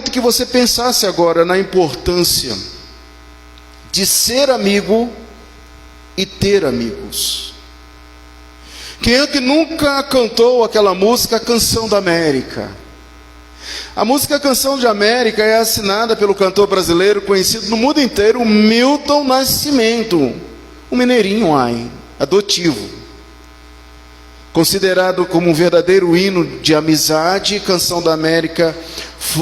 muito que você pensasse agora na importância de ser amigo e ter amigos. Quem é que nunca cantou aquela música Canção da América? A música Canção de América é assinada pelo cantor brasileiro conhecido no mundo inteiro, Milton Nascimento, um mineirinho adotivo. Considerado como um verdadeiro hino de amizade, Canção da América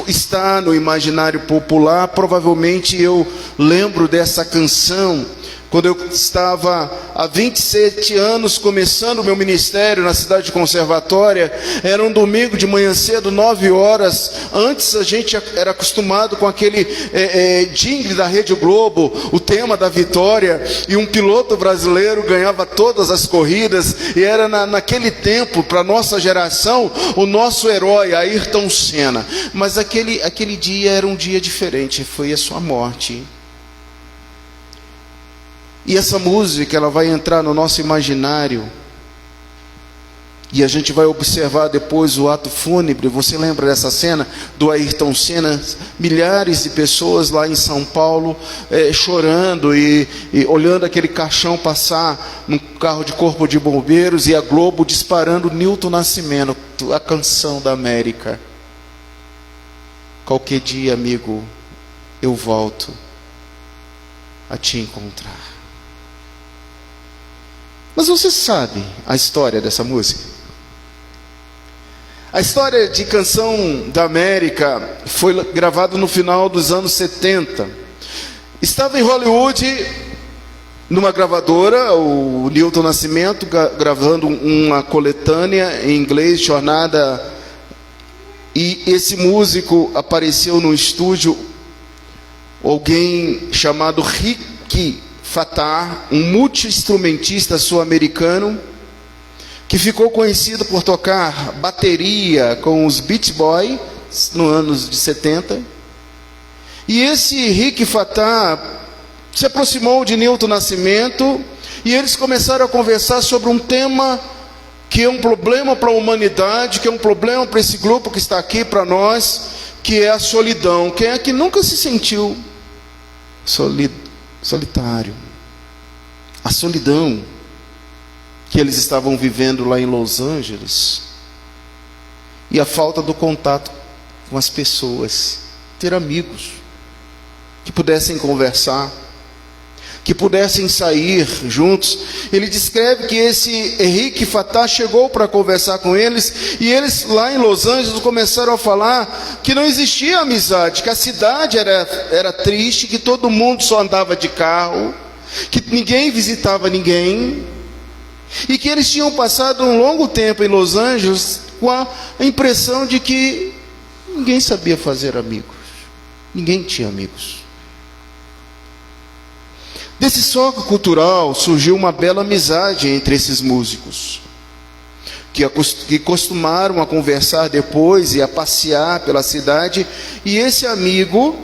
está no imaginário popular. Provavelmente eu lembro dessa canção quando eu estava há 27 anos começando o meu ministério na cidade de Conservatória. Era um domingo de manhã cedo, 9 horas. Antes a gente era acostumado com aquele jingle da Rede Globo, o tema da vitória, e um piloto brasileiro ganhava todas as corridas, e era naquele tempo, para a nossa geração, o nosso herói, Ayrton Senna. Mas aquele dia era um dia diferente, foi a sua morte. E essa música, ela vai entrar no nosso imaginário, e a gente vai observar depois o ato fúnebre. Você lembra dessa cena do Ayrton Senna? Milhares de pessoas lá em São Paulo chorando e olhando aquele caixão passar num carro de corpo de bombeiros, e a Globo disparando Milton Nascimento, a Canção da América. Qualquer dia, amigo, eu volto a te encontrar. Mas você sabe a história dessa música? A história de Canção da América foi gravada no final dos anos 70. Estava em Hollywood, numa gravadora, o Milton Nascimento gravando uma coletânea em inglês, Jornada. E esse músico apareceu no estúdio, alguém chamado Rick Fatar, um multi-instrumentista sul-americano, que ficou conhecido por tocar bateria com os Beach Boys nos anos de 70. E esse Rick Fatar se aproximou de Milton Nascimento, e eles começaram a conversar sobre um tema que é um problema para a humanidade, que é um problema para esse grupo que está aqui, para nós, que é a solidão. Quem é que nunca se sentiu solitário? A solidão que eles estavam vivendo lá em Los Angeles, e a falta do contato com as pessoas, ter amigos que pudessem conversar, que pudessem sair juntos. Ele descreve que esse Henrique Fatah chegou para conversar com eles, e eles lá em Los Angeles começaram a falar que não existia amizade, que a cidade era triste, que todo mundo só andava de carro, que ninguém visitava ninguém, e que eles tinham passado um longo tempo em Los Angeles com a impressão de que ninguém sabia fazer amigos, ninguém tinha amigos. Desse choque cultural surgiu uma bela amizade entre esses músicos, que costumaram a conversar depois e a passear pela cidade. E esse amigo,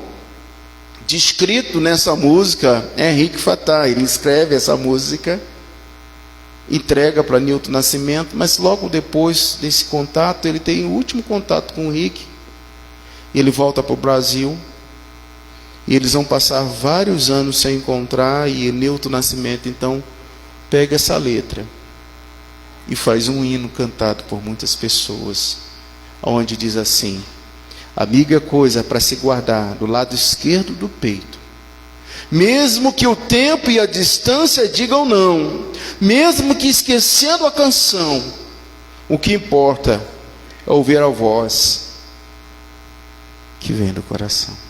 descrito nessa música, é Rick Fatar. Ele escreve essa música, entrega para Milton Nascimento, mas logo depois desse contato, ele tem o último contato com o Rick, ele volta para o Brasil, e eles vão passar vários anos sem encontrar. E Milton Nascimento então pega essa letra e faz um hino cantado por muitas pessoas, onde diz assim: amiga é coisa para se guardar do lado esquerdo do peito, mesmo que o tempo e a distância digam não, mesmo que esquecendo a canção, o que importa é ouvir a voz que vem do coração.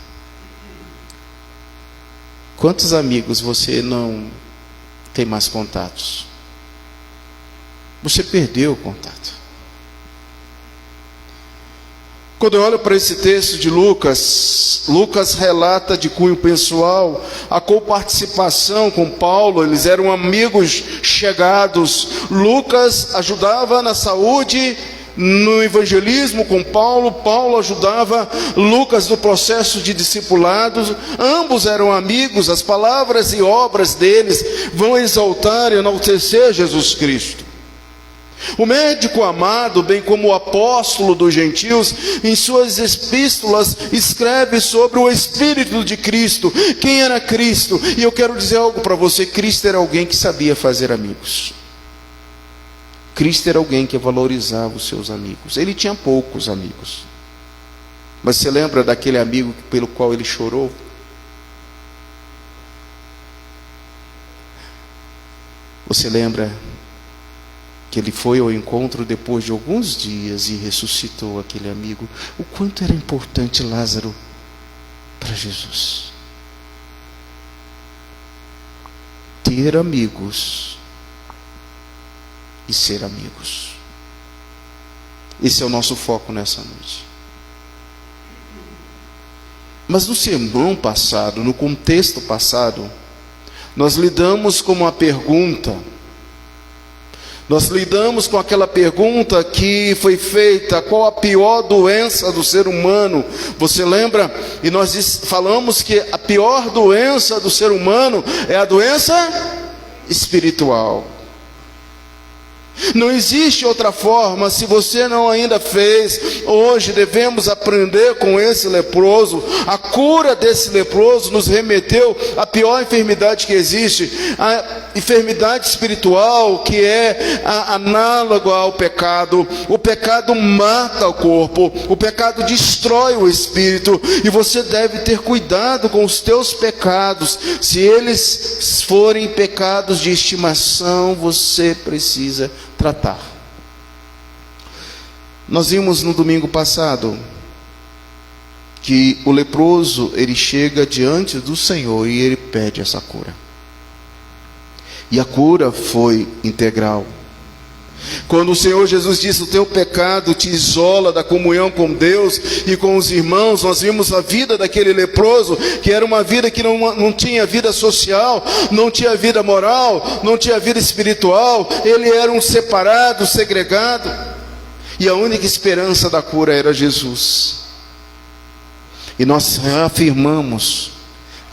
Quantos amigos você não tem mais contatos? Você perdeu o contato. Quando eu olho para esse texto de Lucas, Lucas relata de cunho pessoal a coparticipação com Paulo. Eles eram amigos chegados. Lucas ajudava na saúde, no evangelismo com Paulo. Paulo ajudava Lucas no processo de discipulado. Ambos eram amigos. As palavras e obras deles vão exaltar e enaltecer Jesus Cristo. O médico amado, bem como o apóstolo dos gentios, em suas epístolas escreve sobre o Espírito de Cristo. Quem era Cristo? E eu quero dizer algo para você: Cristo era alguém que sabia fazer amigos. Cristo era alguém que valorizava os seus amigos. Ele tinha poucos amigos, mas você lembra daquele amigo pelo qual ele chorou? Você lembra que ele foi ao encontro depois de alguns dias e ressuscitou aquele amigo? O quanto era importante Lázaro para Jesus. Ter amigos e ser amigos. Esse é o nosso foco nessa noite. Mas no sermão passado, no contexto passado, nós lidamos com uma pergunta. Nós lidamos com aquela pergunta que foi feita: qual a pior doença do ser humano? Você lembra? E nós falamos que a pior doença do ser humano é a doença espiritual. Não existe outra forma. Se você não ainda fez, hoje devemos aprender com esse leproso. A cura desse leproso nos remeteu à pior enfermidade que existe, a enfermidade espiritual, que é análoga ao pecado. O pecado mata o corpo, o pecado destrói o espírito, e você deve ter cuidado com os teus pecados. Se eles forem pecados de estimação, você precisa tratar. Nós vimos no domingo passado que o leproso, ele chega diante do Senhor e ele pede essa cura. E a cura foi integral. Quando o Senhor Jesus disse: o teu pecado te isola da comunhão com Deus e com os irmãos, nós vimos a vida daquele leproso, que era uma vida que não tinha vida social, não tinha vida moral, não tinha vida espiritual. Ele era um separado, segregado, e a única esperança da cura era Jesus. E nós afirmamos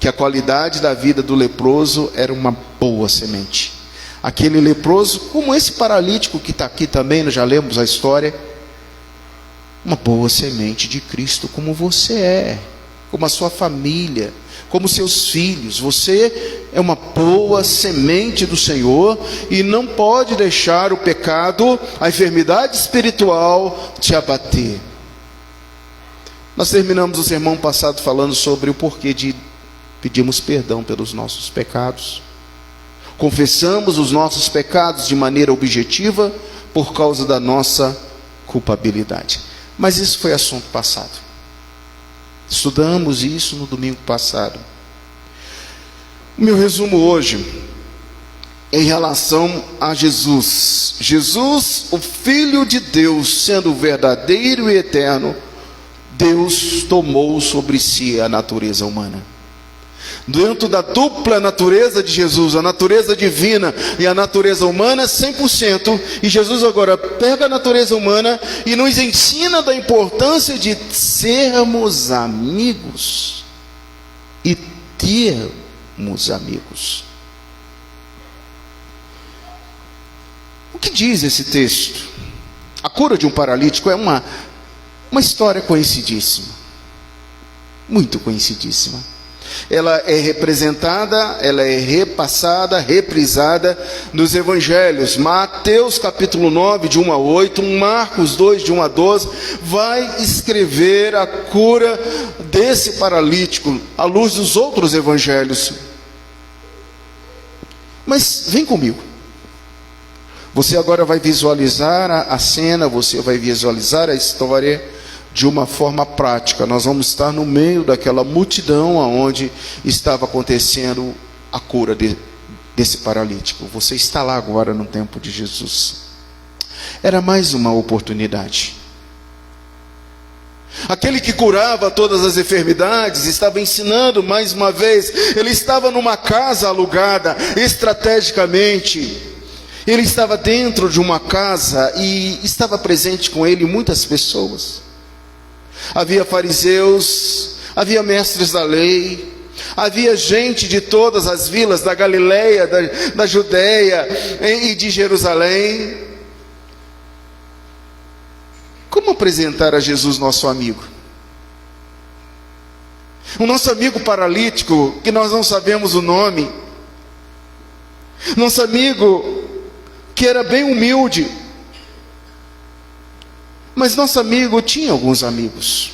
que a qualidade da vida do leproso era uma boa semente. Aquele leproso, como esse paralítico que está aqui também, nós já lemos a história, uma boa semente de Cristo, como você é, como a sua família, como seus filhos. Você é uma boa semente do Senhor e não pode deixar o pecado, a enfermidade espiritual te abater. Nós terminamos o sermão passado falando sobre o porquê de pedirmos perdão pelos nossos pecados. Confessamos os nossos pecados de maneira objetiva por causa da nossa culpabilidade. Mas isso foi assunto passado. Estudamos isso no domingo passado. O meu resumo hoje é em relação a Jesus. Jesus, o Filho de Deus, sendo verdadeiro e eterno, Deus tomou sobre si a natureza humana. Dentro da dupla natureza de Jesus, a natureza divina e a natureza humana, 100%, e Jesus agora pega a natureza humana e nos ensina da importância de sermos amigos e termos amigos. O que diz esse texto? A cura de um paralítico é uma história conhecidíssima, muito conhecidíssima. Ela é representada, ela é repassada, reprisada nos evangelhos. Mateus capítulo 9, de 1 a 8, Marcos 2, de 1 a 12, vai escrever a cura desse paralítico, à luz dos outros evangelhos. Mas vem comigo. Você agora vai visualizar a cena, você vai visualizar a história de uma forma prática. Nós vamos estar no meio daquela multidão onde estava acontecendo a cura desse paralítico. Você está lá agora no tempo de Jesus. Era mais uma oportunidade. Aquele que curava todas as enfermidades estava ensinando mais uma vez. Ele estava numa casa alugada estrategicamente. Ele estava dentro de uma casa e estava presente com ele muitas pessoas. Havia fariseus, havia mestres da lei, havia gente de todas as vilas da Galileia, da Judeia e de Jerusalém. Como apresentar a Jesus nosso amigo? O nosso amigo paralítico, que nós não sabemos o nome. Nosso amigo que era bem humilde. Mas nosso amigo tinha alguns amigos.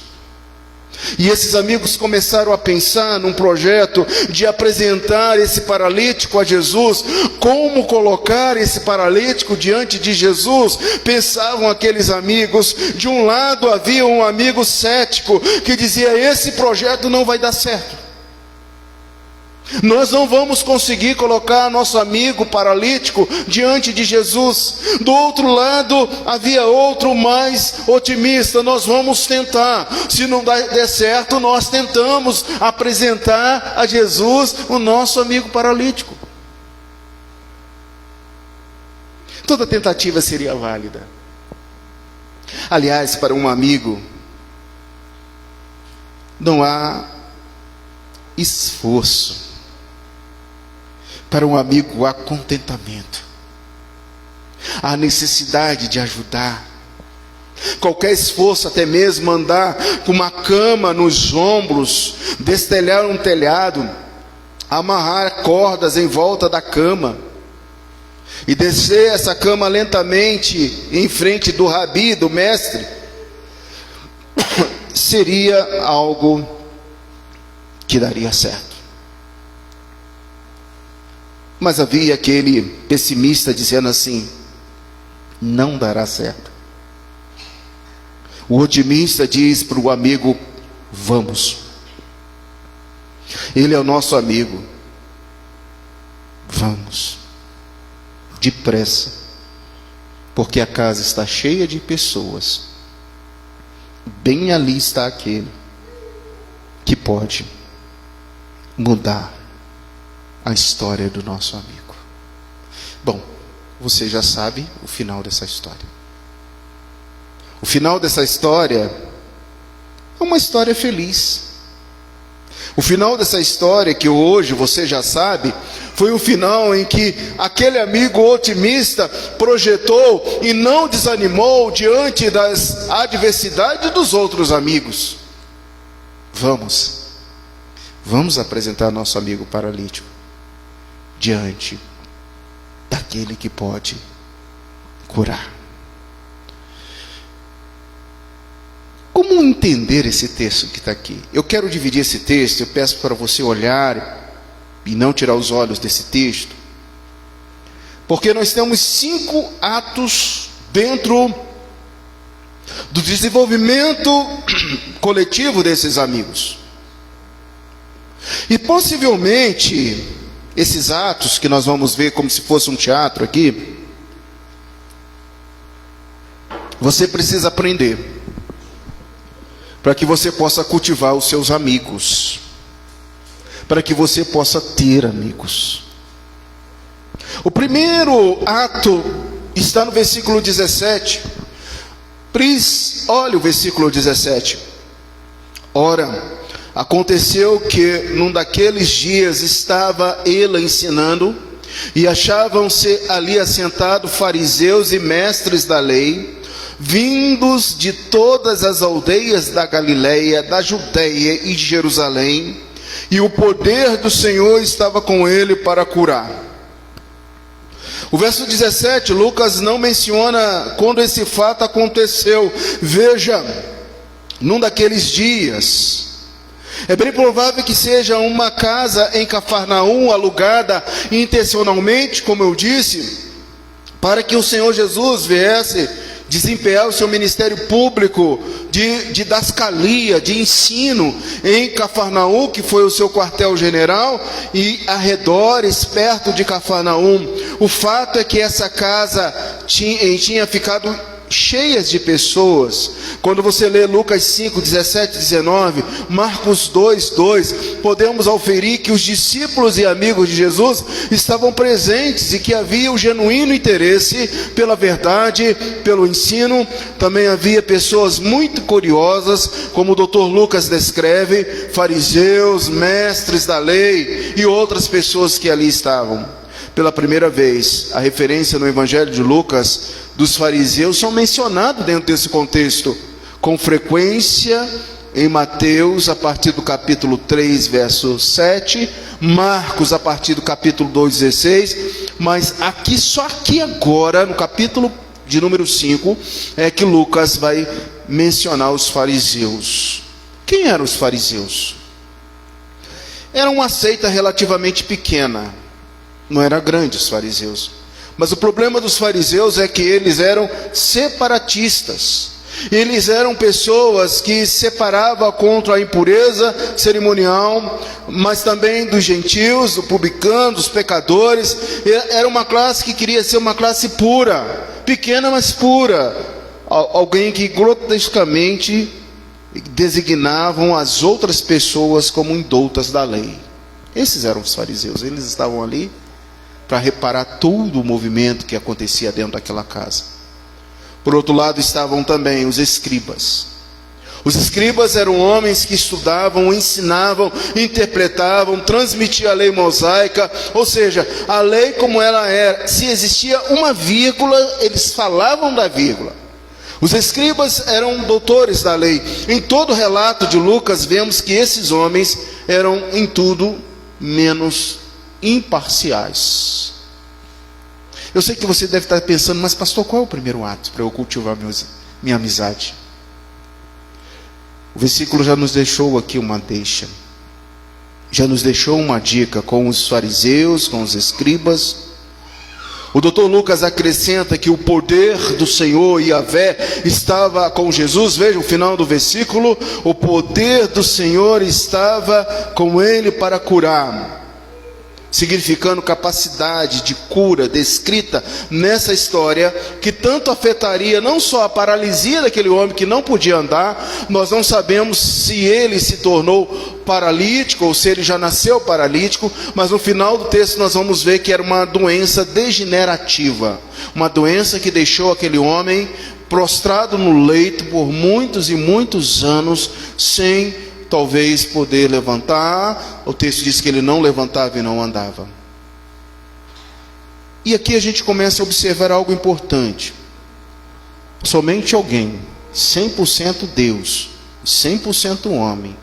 E esses amigos começaram a pensar num projeto de apresentar esse paralítico a Jesus. Como colocar esse paralítico diante de Jesus? Pensavam aqueles amigos. De um lado havia um amigo cético que dizia: esse projeto não vai dar certo. Nós não vamos conseguir colocar nosso amigo paralítico diante de Jesus. Do outro lado havia outro mais otimista: nós vamos tentar, se não der certo, nós tentamos apresentar a Jesus o nosso amigo paralítico. Toda tentativa seria válida. Aliás, para um amigo não há esforço. Para um amigo há contentamento, há necessidade de ajudar. Qualquer esforço, até mesmo andar com uma cama nos ombros, destelhar um telhado, amarrar cordas em volta da cama e descer essa cama lentamente em frente do rabi, do mestre, seria algo que daria certo. Mas havia aquele pessimista dizendo assim: não dará certo. O otimista diz para o amigo: vamos. Ele é o nosso amigo. Vamos. Depressa. Porque a casa está cheia de pessoas. Bem ali está aquele que pode mudar a história do nosso amigo. Bom, você já sabe o final dessa história. O final dessa história é uma história feliz. O final dessa história, que hoje você já sabe, foi o final em que aquele amigo otimista projetou e não desanimou diante das adversidades dos outros amigos. Vamos apresentar nosso amigo paralítico diante daquele que pode curar. Como entender esse texto que está aqui? Eu quero dividir esse texto. Eu peço para você olhar e não tirar os olhos desse texto, porque nós temos 5 atos dentro do desenvolvimento coletivo desses amigos. E possivelmente esses atos que nós vamos ver como se fosse um teatro aqui, você precisa aprender para que você possa cultivar os seus amigos, para que você possa ter amigos. O primeiro ato está no versículo 17. Olha o versículo 17. Ora, aconteceu que num daqueles dias estava ele ensinando, e achavam-se ali assentados fariseus e mestres da lei, vindos de todas as aldeias da Galileia, da Judeia e de Jerusalém, e o poder do Senhor estava com ele para curar. O verso 17, Lucas não menciona quando esse fato aconteceu. Veja, num daqueles dias. É bem provável que seja uma casa em Cafarnaum, alugada intencionalmente, como eu disse, para que o Senhor Jesus viesse desempenhar o seu ministério público de didascalia, de ensino em Cafarnaum, que foi o seu quartel-general, e arredores, perto de Cafarnaum. O fato é que essa casa tinha ficado cheias de pessoas. Quando você lê Lucas 5, 17, 19, Marcos 2, 2, podemos auferir que os discípulos e amigos de Jesus estavam presentes e que havia um genuíno interesse pela verdade, pelo ensino. Também havia pessoas muito curiosas, como o Dr. Lucas descreve, fariseus, mestres da lei e outras pessoas que ali estavam. Pela primeira vez, a referência no Evangelho de Lucas dos fariseus são mencionados dentro desse contexto, com frequência em Mateus, a partir do capítulo 3, verso 7, Marcos, a partir do capítulo 2, 16, mas aqui, só aqui agora, no capítulo de número 5, é que Lucas vai mencionar os fariseus. Quem eram os fariseus? Era uma seita relativamente pequena, não era grande os fariseus, mas o problema dos fariseus é que eles eram separatistas. Eles eram pessoas que separavam contra a impureza cerimonial, mas também dos gentios, dos publicanos, dos pecadores. Era uma classe que queria ser uma classe pura, pequena mas pura, alguém que grotescamente designavam as outras pessoas como indoutas da lei. Esses eram os fariseus. Eles estavam ali para reparar todo o movimento que acontecia dentro daquela casa. Por outro lado estavam também os escribas. Os escribas eram homens que estudavam, ensinavam, interpretavam, transmitiam a lei mosaica, ou seja, a lei como ela era. Se existia uma vírgula, eles falavam da vírgula. Os escribas eram doutores da lei. Em todo o relato de Lucas vemos que esses homens eram em tudo menos imparciais. Eu sei que você deve estar pensando, mas pastor, qual é o primeiro ato para eu cultivar minha amizade? O versículo já nos deixou aqui uma deixa, já nos deixou uma dica com os fariseus, com os escribas. O doutor Lucas acrescenta que o poder do Senhor Yahvé estava com Jesus. Veja o final do versículo: o poder do Senhor estava com ele para curar, significando capacidade de cura descrita nessa história, que tanto afetaria não só a paralisia daquele homem que não podia andar. Nós não sabemos se ele se tornou paralítico ou se ele já nasceu paralítico, mas no final do texto nós vamos ver que era uma doença degenerativa, uma doença que deixou aquele homem prostrado no leito por muitos e muitos anos, sem talvez poder levantar. O texto diz que ele não levantava e não andava. E aqui a gente começa a observar algo importante. Somente alguém 100% Deus, 100% homem,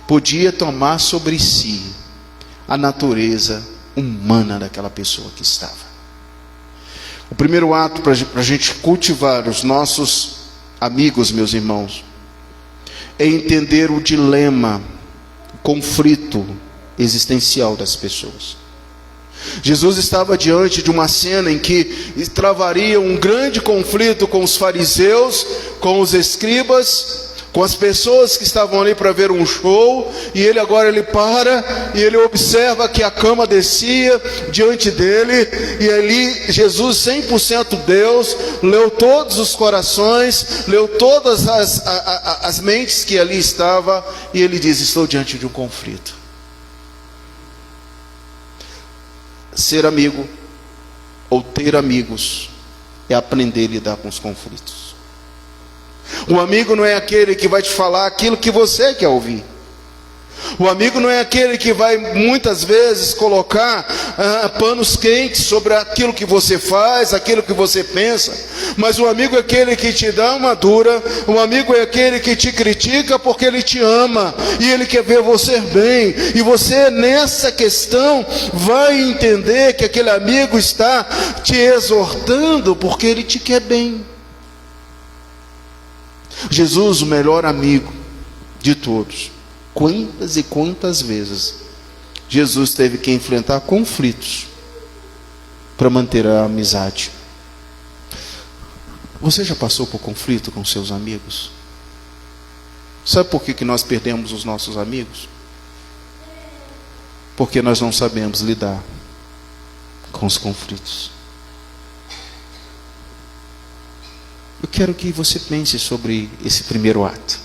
podia tomar sobre si a natureza humana daquela pessoa que estava. O primeiro ato para a gente cultivar os nossos amigos, meus irmãos, é entender o dilema, o conflito existencial das pessoas. Jesus estava diante de uma cena em que travaria um grande conflito com os fariseus, com os escribas, com as pessoas que estavam ali para ver um show. E ele agora para e ele observa que a cama descia diante dele, e ali Jesus, 100% Deus, leu todos os corações, leu todas as mentes que ali estavam, e ele diz: estou diante de um conflito. Ser amigo ou ter amigos é aprender a lidar com os conflitos. O amigo não é aquele que vai te falar aquilo que você quer ouvir. O amigo não é aquele que vai muitas vezes colocar panos quentes sobre aquilo que você faz, aquilo que você pensa. Mas o amigo é aquele que te dá uma dura. O amigo é aquele que te critica porque ele te ama e ele quer ver você bem. E você, nessa questão, vai entender que aquele amigo está te exortando porque ele te quer bem. Jesus, o melhor amigo de todos. Quantas e quantas vezes Jesus teve que enfrentar conflitos para manter a amizade? Você já passou por conflito com seus amigos? Sabe por que nós perdemos os nossos amigos? Porque nós não sabemos lidar com os conflitos. Eu quero que você pense sobre esse primeiro ato.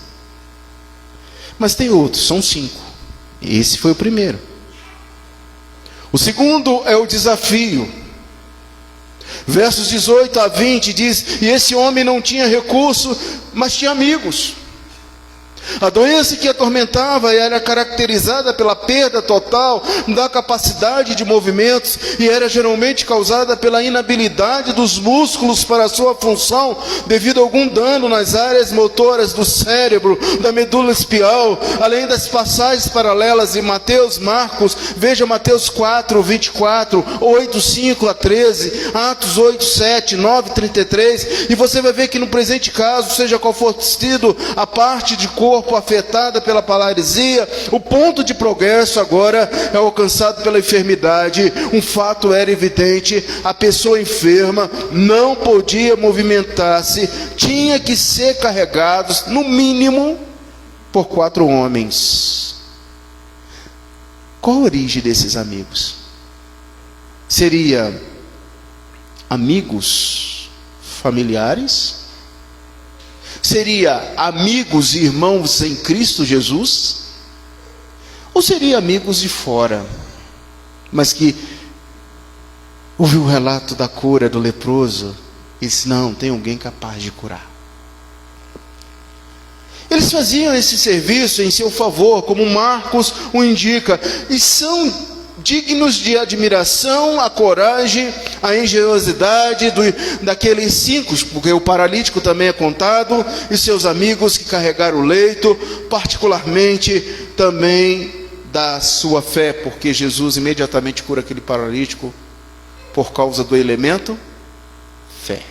Mas tem outros, são 5. Esse foi o primeiro. O segundo é o desafio. Versos 18 a 20 diz: e esse homem não tinha recurso, mas tinha amigos. A doença que atormentava era caracterizada pela perda total da capacidade de movimentos e era geralmente causada pela inabilidade dos músculos para a sua função, devido a algum dano nas áreas motoras do cérebro, da medula espinhal, além das passagens paralelas em Mateus, Marcos, veja Mateus 4, 24, 8, 5 a 13, Atos 8, 7, 9, 33, e você vai ver que no presente caso, seja qual for sido a parte de corpo afetada pela paralisia, o ponto de progresso agora é alcançado pela enfermidade. Um fato era evidente: a pessoa enferma não podia movimentar-se, tinha que ser carregados no mínimo por 4 homens. Qual a origem desses amigos? Seria amigos familiares? Seria amigos e irmãos em Cristo Jesus? Ou seria amigos de fora, mas que ouviu o relato da cura do leproso e disse: não, tem alguém capaz de curar. Eles faziam esse serviço em seu favor, como Marcos o indica, e são dignos de admiração a coragem, a engenhosidade daqueles 5, porque o paralítico também é contado, e seus amigos que carregaram o leito, particularmente também da sua fé, porque Jesus imediatamente cura aquele paralítico por causa do elemento fé.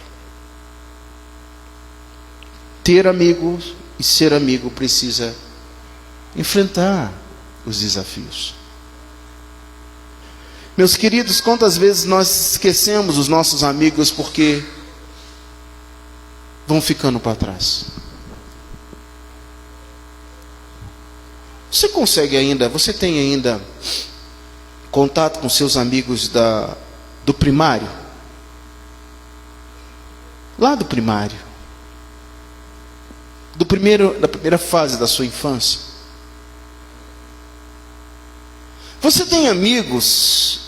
Ter amigos e ser amigo precisa enfrentar os desafios. Meus queridos, quantas vezes nós esquecemos os nossos amigos porque vão ficando para trás? Você tem ainda contato com seus amigos do primário? Lá do primário. Da primeira fase da sua infância. Você tem amigos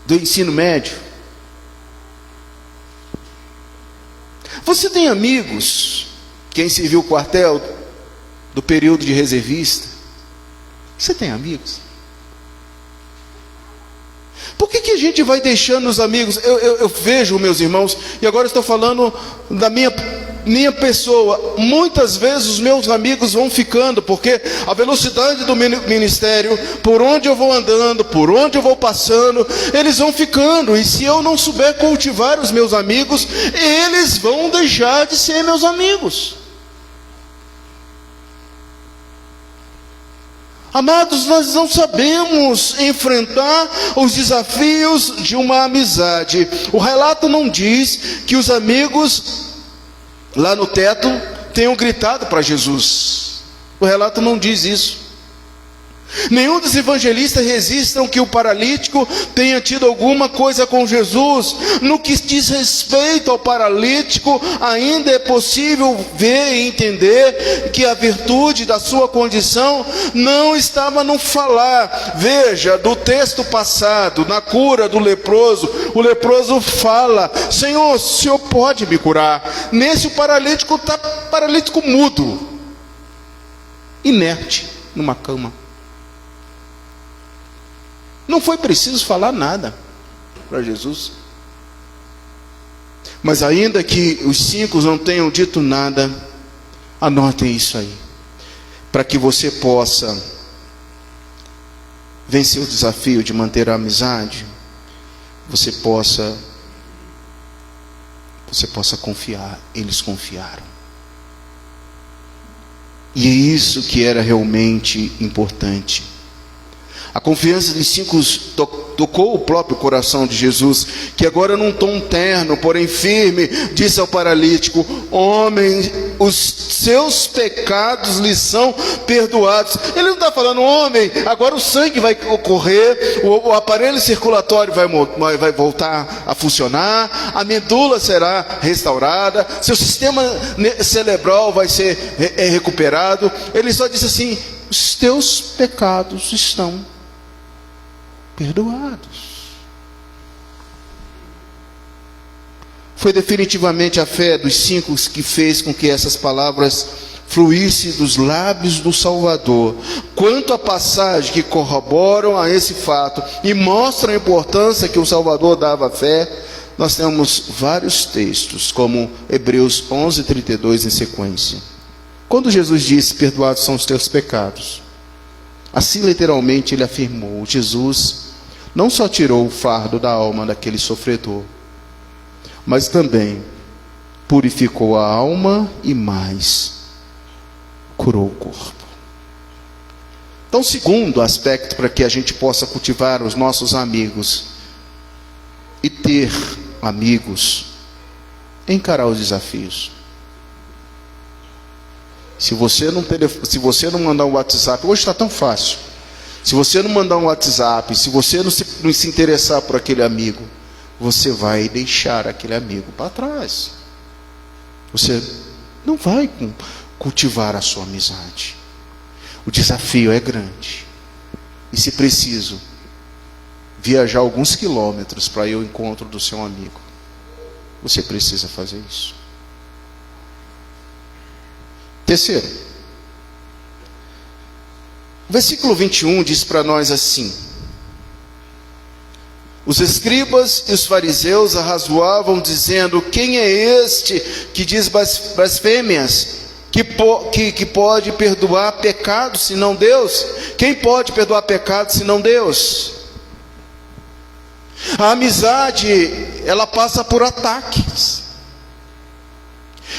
do ensino médio? Você tem amigos, quem serviu o quartel, do período de reservista? Você tem amigos? Por que a gente vai deixando os amigos? Eu vejo, meus irmãos, e agora estou falando da minha pessoa. Muitas vezes os meus amigos vão ficando, porque a velocidade do ministério, por onde eu vou andando, por onde eu vou passando, eles vão ficando, e se eu não souber cultivar os meus amigos, eles vão deixar de ser meus amigos. Amados, nós não sabemos enfrentar os desafios de uma amizade. O relato não diz que os amigos lá no teto tenham gritado para Jesus. O relato não diz isso. Nenhum dos evangelistas registram que o paralítico tenha tido alguma coisa com Jesus. No que diz respeito ao paralítico, ainda é possível ver e entender que a virtude da sua condição não estava no falar. Veja, do texto passado, na cura do leproso, o leproso fala: Senhor, o Senhor pode me curar. Nesse o paralítico está paralítico mudo, inerte, numa cama. Não foi preciso falar nada para Jesus. Mas ainda que os 5 não tenham dito nada, anotem isso aí, para que você possa vencer o desafio de manter a amizade, você possa confiar. Eles confiaram. E é isso que era realmente importante. A confiança dos 5 tocou o próprio coração de Jesus, que agora num tom terno, porém firme, disse ao paralítico: homem, os seus pecados lhe são perdoados. Ele não está falando: homem, agora o sangue vai correr, o aparelho circulatório vai voltar a funcionar, a medula será restaurada, seu sistema cerebral vai ser recuperado. Ele só disse assim: os teus pecados estão perdoados. Foi definitivamente a fé dos 5 que fez com que essas palavras fluísse dos lábios do Salvador. Quanto a passagens que corroboram a esse fato e mostram a importância que o Salvador dava à fé, nós temos vários textos, como Hebreus 11:32 em sequência. Quando Jesus disse: perdoados são os teus pecados, assim literalmente ele afirmou: Jesus não só tirou o fardo da alma daquele sofredor, mas também purificou a alma e mais, curou o corpo. Então, segundo aspecto para que a gente possa cultivar os nossos amigos e ter amigos, encarar os desafios. Se você não mandar um WhatsApp, hoje está tão fácil. Se você não mandar um WhatsApp, se você não se interessar por aquele amigo, você vai deixar aquele amigo para trás. Você não vai cultivar a sua amizade. O desafio é grande. E se preciso, viajar alguns quilômetros para ir ao encontro do seu amigo, você precisa fazer isso. Terceiro, o versículo 21 diz para nós assim: os escribas e os fariseus arrazoavam, dizendo: quem é este que diz blasfêmias? Que pode perdoar pecados senão Deus? Quem pode perdoar pecados senão Deus? A amizade, ela passa por ataques.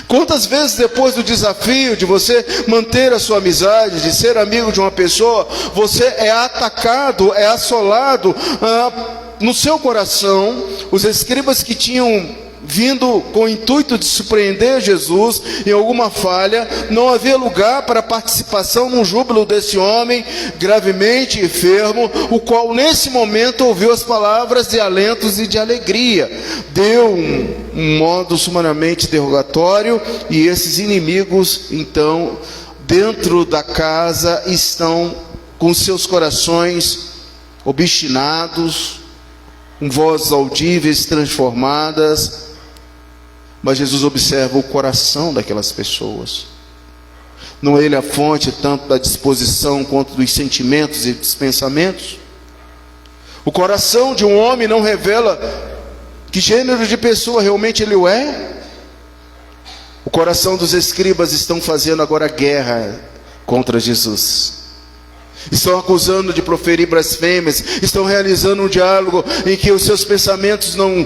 Quantas vezes depois do desafio de você manter a sua amizade, de ser amigo de uma pessoa, você é atacado, é assolado no seu coração? Os escribas que tinham vindo com o intuito de surpreender Jesus em alguma falha, não havia lugar para participação no júbilo desse homem gravemente enfermo, o qual nesse momento ouviu as palavras de alentos e de alegria. Deu um modo sumariamente interrogatório, e esses inimigos então dentro da casa estão com seus corações obstinados, com vozes audíveis transformadas. Mas Jesus observa o coração daquelas pessoas. Não é ele a fonte tanto da disposição quanto dos sentimentos e dos pensamentos? O coração de um homem não revela que gênero de pessoa realmente ele é? O coração dos escribas estão fazendo agora guerra contra Jesus. Estão acusando de proferir blasfêmias, estão realizando um diálogo em que os seus pensamentos não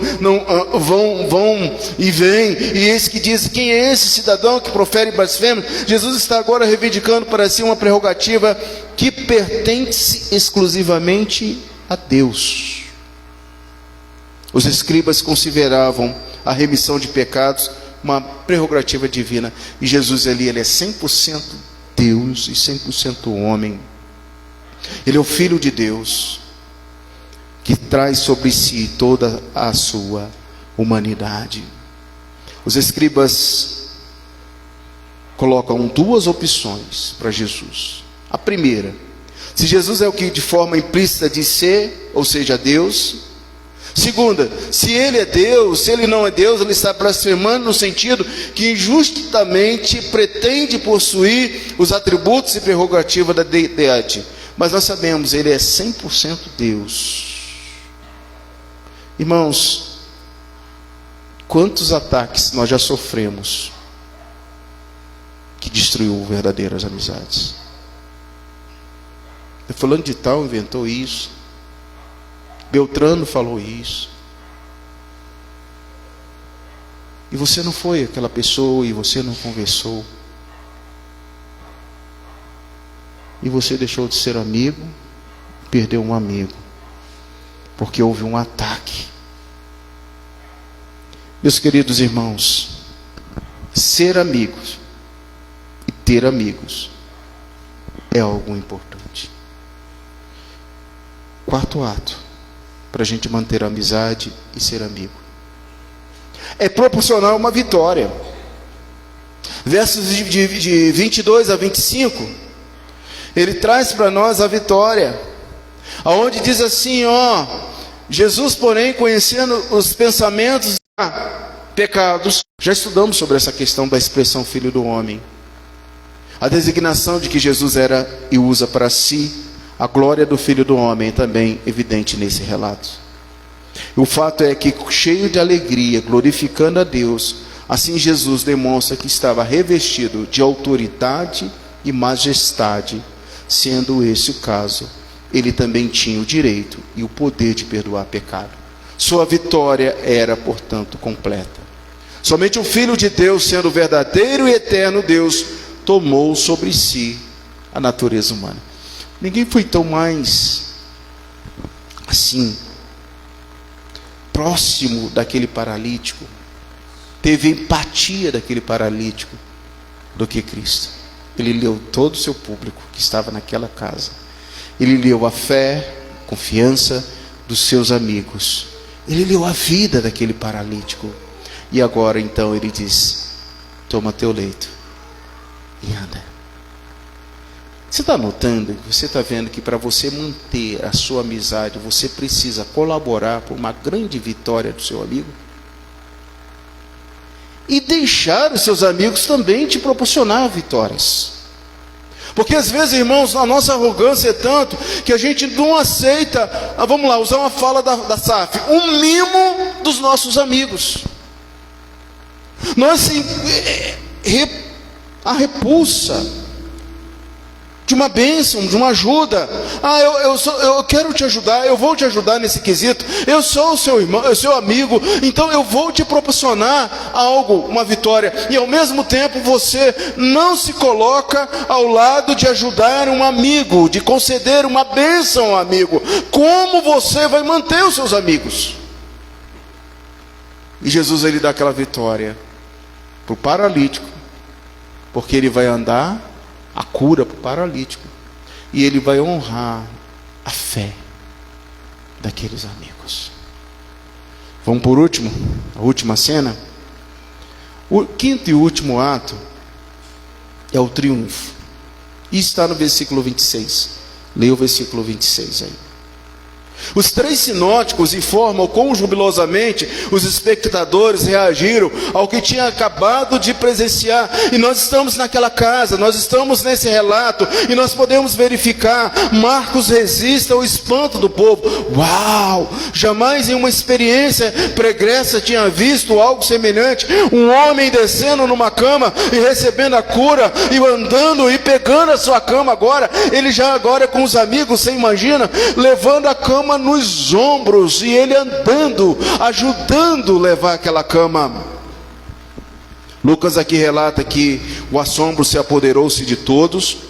vão e vêm, e eis que diz: quem é esse cidadão que profere blasfêmias? Jesus está agora reivindicando para si uma prerrogativa que pertence exclusivamente a Deus. Os escribas consideravam a remissão de pecados uma prerrogativa divina, e Jesus ali, ele é 100% Deus e 100% homem. Ele é o Filho de Deus, que traz sobre si toda a sua humanidade. Os escribas colocam duas opções para Jesus. A primeira: se Jesus é o que de forma implícita diz ser, ou seja, Deus. Segunda: se ele é Deus, se ele não é Deus, ele está blasfemando no sentido que injustamente pretende possuir os atributos e prerrogativa da deidade. Mas nós sabemos, ele é 100% Deus. Irmãos, quantos ataques nós já sofremos que destruiu verdadeiras amizades? Fulano de tal inventou isso, Beltrano falou isso, e você não foi aquela pessoa, e você não conversou, e você deixou de ser amigo, perdeu um amigo, porque houve um ataque. Meus queridos irmãos, ser amigos e ter amigos é algo importante. Quarto ato, para a gente manter a amizade e ser amigo, é proporcionar uma vitória. Versos de 22 a 25, ele traz para nós a vitória, aonde diz assim, Jesus, porém, conhecendo os pensamentos pecados. Já estudamos sobre essa questão da expressão filho do homem. A designação de que Jesus era e usa para si a glória do Filho do Homem é também evidente nesse relato. O fato é que, cheio de alegria, glorificando a Deus, assim Jesus demonstra que estava revestido de autoridade e majestade. Sendo esse o caso, ele também tinha o direito e o poder de perdoar pecado. Sua vitória era, portanto, completa. Somente o Filho de Deus, sendo verdadeiro e eterno Deus, tomou sobre si a natureza humana. Ninguém foi tão mais, assim, próximo daquele paralítico, teve empatia daquele paralítico, do que Cristo. Ele leu todo o seu público que estava naquela casa. Ele leu a fé, confiança dos seus amigos. Ele leu a vida daquele paralítico. E agora então ele diz: toma teu leito e anda. Você está notando, você está vendo que para você manter a sua amizade, você precisa colaborar por uma grande vitória do seu amigo? E deixar os seus amigos também te proporcionar vitórias. Porque às vezes, irmãos, a nossa arrogância é tanto que a gente não aceita, vamos lá, usar uma fala da SAF, um mimo dos nossos amigos. Nós assim, a repulsa de uma bênção, de uma ajuda. Eu quero te ajudar, eu vou te ajudar nesse quesito. Eu sou o seu irmão, eu sou seu amigo, então eu vou te proporcionar algo, uma vitória. E ao mesmo tempo você não se coloca ao lado de ajudar um amigo, de conceder uma bênção ao amigo. Como você vai manter os seus amigos? E Jesus, ele dá aquela vitória para o paralítico, porque ele vai andar a cura para o paralítico, e ele vai honrar a fé daqueles amigos. Vamos por último, a última cena. O quinto e último ato é o triunfo, e está no versículo 26. Leia o versículo 26 aí. Os três sinóticos informam quão jubilosamente os espectadores reagiram ao que tinha acabado de presenciar. E nós estamos naquela casa, nós estamos nesse relato, e nós podemos verificar, Marcos registra o espanto do povo. Uau! Jamais em uma experiência pregressa tinha visto algo semelhante. Um homem descendo numa cama e recebendo a cura, e andando e pegando a sua cama agora. Ele já agora com os amigos, você imagina, levando a cama nos ombros, e ele andando, ajudando levar aquela cama. Lucas aqui relata que o assombro se apoderou-se de todos.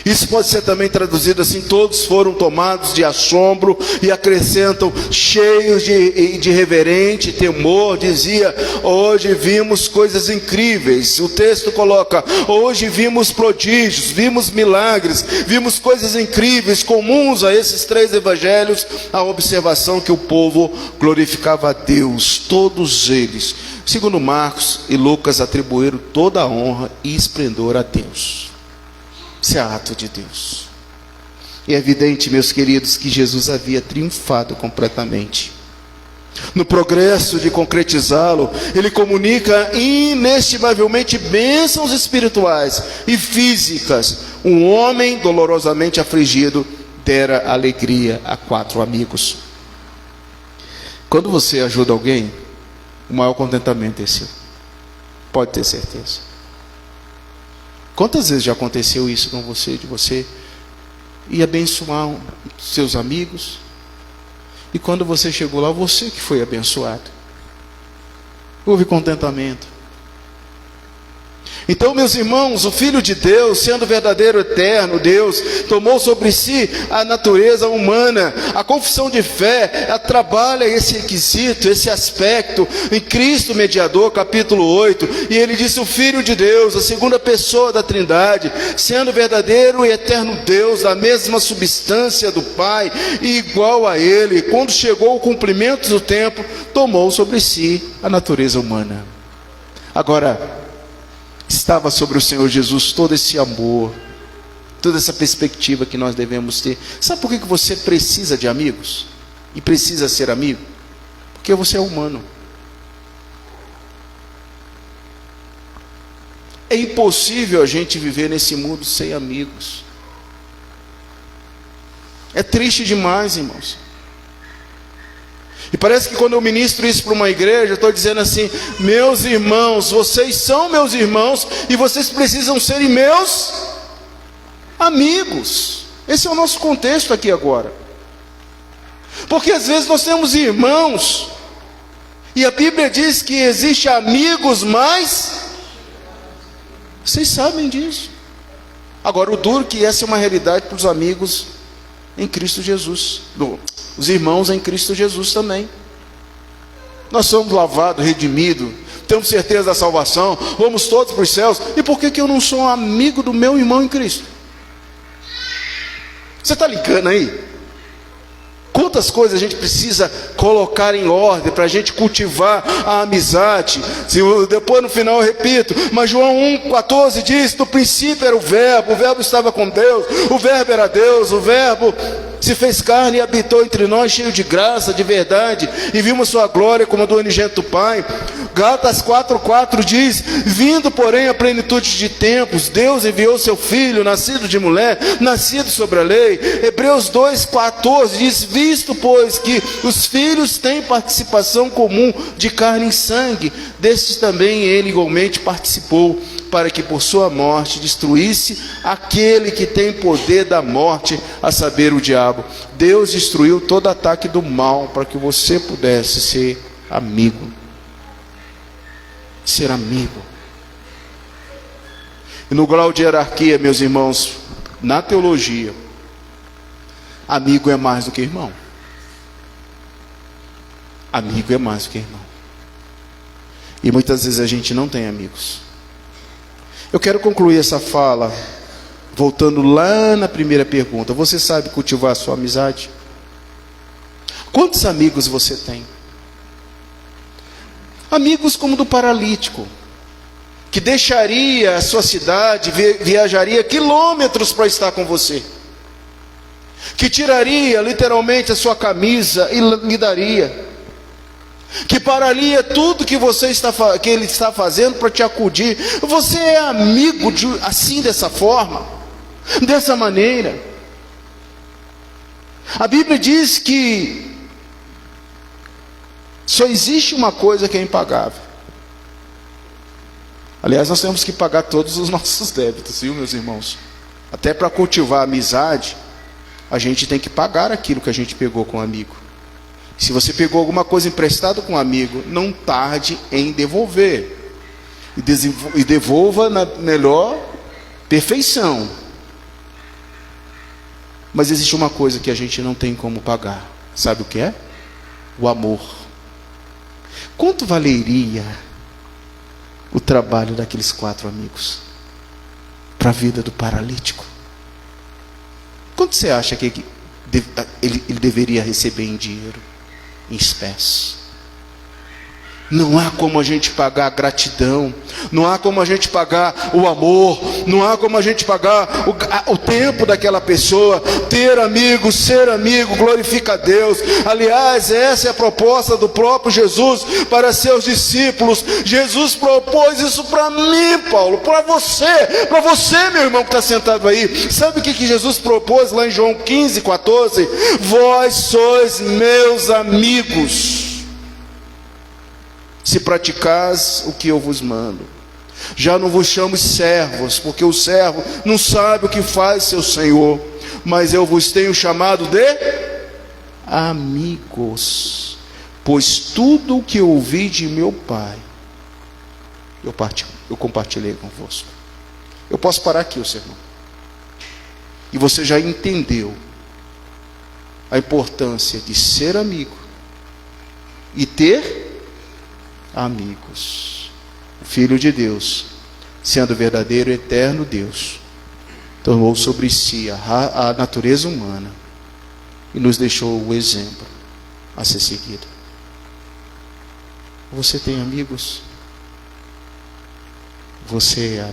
Isso pode ser também traduzido assim: todos foram tomados de assombro, e acrescentam, cheios de reverente temor, dizia: hoje vimos coisas incríveis. O texto coloca: hoje vimos prodígios, vimos milagres, vimos coisas incríveis. Comuns a esses três evangelhos a observação que o povo glorificava a Deus, todos eles. Segundo Marcos e Lucas, atribuíram toda a honra e esplendor a Deus. Isso é ato de Deus. E é evidente, meus queridos, que Jesus havia triunfado completamente. No progresso de concretizá-lo, ele comunica inestimavelmente bênçãos espirituais e físicas. Um homem dolorosamente afligido dera alegria a 4 amigos. Quando você ajuda alguém, o maior contentamento é seu. Pode ter certeza. Quantas vezes já aconteceu isso com você, de você ir abençoar seus amigos, e quando você chegou lá, você que foi abençoado? Houve contentamento. Então, meus irmãos, o Filho de Deus, sendo verdadeiro eterno Deus, tomou sobre si a natureza humana. A confissão de fé, ela trabalha esse requisito, esse aspecto em Cristo mediador, capítulo 8. E ele disse: o Filho de Deus, a segunda pessoa da Trindade, sendo verdadeiro e eterno Deus, da mesma substância do Pai, e igual a ele, quando chegou o cumprimento do tempo, tomou sobre si a natureza humana. Agora, estava sobre o Senhor Jesus todo esse amor, toda essa perspectiva que nós devemos ter. Sabe por que você precisa de amigos? E precisa ser amigo? Porque você é humano. É impossível a gente viver nesse mundo sem amigos. É triste demais, irmãos. E parece que quando eu ministro isso para uma igreja, eu estou dizendo assim: meus irmãos, vocês são meus irmãos e vocês precisam serem meus amigos. Esse é o nosso contexto aqui agora. Porque às vezes nós temos irmãos, e a Bíblia diz que existe amigos, mas vocês sabem disso. Agora, o duro que essa é uma realidade para os amigos em Cristo Jesus, os irmãos em Cristo Jesus também. Nós somos lavados, redimidos, temos certeza da salvação, vamos todos para os céus. E por que eu não sou um amigo do meu irmão em Cristo? Você está ligando aí? Quantas coisas a gente precisa colocar em ordem para a gente cultivar a amizade. Depois no final eu repito, mas João 1,14 diz: no princípio era o verbo estava com Deus, o verbo era Deus, o verbo se fez carne e habitou entre nós, cheio de graça, de verdade, e vimos sua glória como a do unigênito Pai. Gálatas 4,4 diz: vindo porém a plenitude de tempos, Deus enviou seu Filho, nascido de mulher, nascido sobre a lei. Hebreus 2,14 diz: visto pois que os filhos têm participação comum de carne e sangue, destes também ele igualmente participou, para que por sua morte destruísse aquele que tem poder da morte, a saber, o diabo. Deus destruiu todo ataque do mal para que você pudesse ser amigo. Ser amigo. E no grau de hierarquia, meus irmãos, na teologia, amigo é mais do que irmão. Amigo é mais do que irmão. E muitas vezes a gente não tem amigos. Eu quero concluir essa fala voltando lá na primeira pergunta. Você sabe cultivar a sua amizade? Quantos amigos você tem? Amigos como do paralítico, que deixaria a sua cidade, viajaria quilômetros para estar com você, que tiraria literalmente a sua camisa e lhe daria, que pararia tudo que que ele está fazendo para te acudir. Você é amigo assim, dessa forma, dessa maneira? A Bíblia diz que só existe uma coisa que é impagável. Aliás, nós temos que pagar todos os nossos débitos, viu, meus irmãos? Até para cultivar a amizade, a gente tem que pagar aquilo que a gente pegou com um amigo. Se você pegou alguma coisa emprestada com um amigo, não tarde em devolver. E devolva na melhor perfeição. Mas existe uma coisa que a gente não tem como pagar. Sabe o que é? O amor. Quanto valeria o trabalho daqueles 4 amigos para a vida do paralítico? Quanto você acha que ele deveria receber em dinheiro, em espécie? Não há como a gente pagar a gratidão, não há como a gente pagar o amor, não há como a gente pagar o tempo daquela pessoa. Ter amigos, ser amigo, glorifica a Deus. Aliás, essa é a proposta do próprio Jesus para seus discípulos. Jesus propôs isso para mim, Paulo, para você, meu irmão que está sentado aí. Sabe o que Jesus propôs lá em João 15,14? Vós sois meus amigos, se praticais o que eu vos mando. Já não vos chamo servos, porque o servo não sabe o que faz seu senhor, mas eu vos tenho chamado de amigos, pois tudo o que eu ouvi de meu Pai, eu compartilhei convosco. Eu posso parar aqui o sermão, e você já entendeu a importância de ser amigo e ter amigos. O Filho de Deus, sendo verdadeiro e eterno Deus, tomou sobre si a natureza humana e nos deixou o exemplo a ser seguido. Você tem amigos? Você é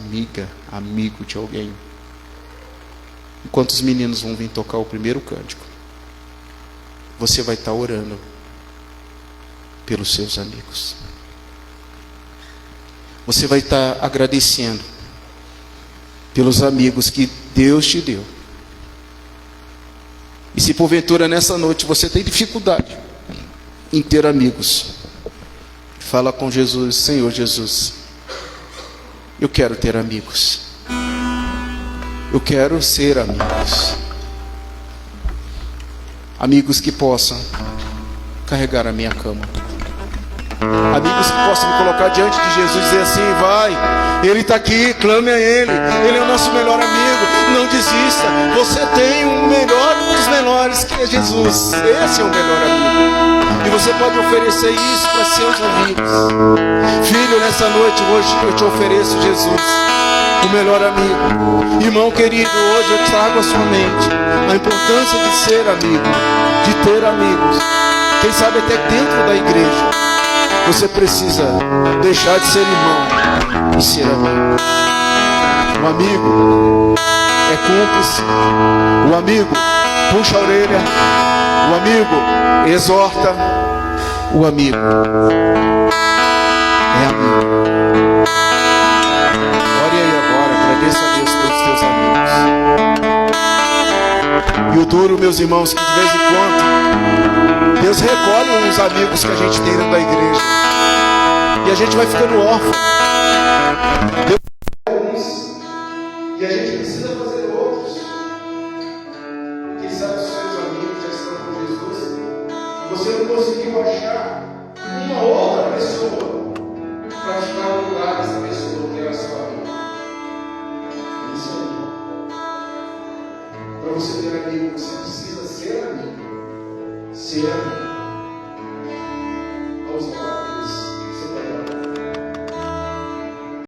amigo de alguém? Enquanto os meninos vão vir tocar o primeiro cântico, você vai estar orando pelos seus amigos. Você vai estar agradecendo pelos amigos que Deus te deu. E se porventura nessa noite você tem dificuldade em ter amigos, fala com Jesus: Senhor Jesus, eu quero ter amigos. Eu quero ser amigos. Amigos que possam carregar a minha cama. Amigos que possam me colocar diante de Jesus e dizer assim: vai, Ele está aqui, clame a Ele. Ele é o nosso melhor amigo. Não desista. Você tem um melhor, um dos melhores, que é Jesus. Esse é o melhor amigo. E você pode oferecer isso para seus amigos. Filho, nessa noite, hoje eu te ofereço Jesus, o melhor amigo. Irmão querido, hoje eu trago à sua mente a importância de ser amigo, de ter amigos. Quem sabe até dentro da igreja você precisa deixar de ser irmão e ser amigo. O amigo é cúmplice. O amigo puxa a orelha. O amigo exorta. O amigo é amigo. Ore aí agora, agradeça a Deus pelos teus amigos. E o duro, meus irmãos, que de vez em quando Deus recolhe os amigos que a gente tem dentro da igreja e a gente vai ficando órfão. Deus alguns e a gente precisa fazer outros. Quem sabe os seus amigos já estão com Jesus e você não conseguiu achar uma outra pessoa para ficar no lugar dessa pessoa que era sua amiga. Isso aí. Para você ter amigo, você precisa ser amigo. Ser amigo. Vamos lá.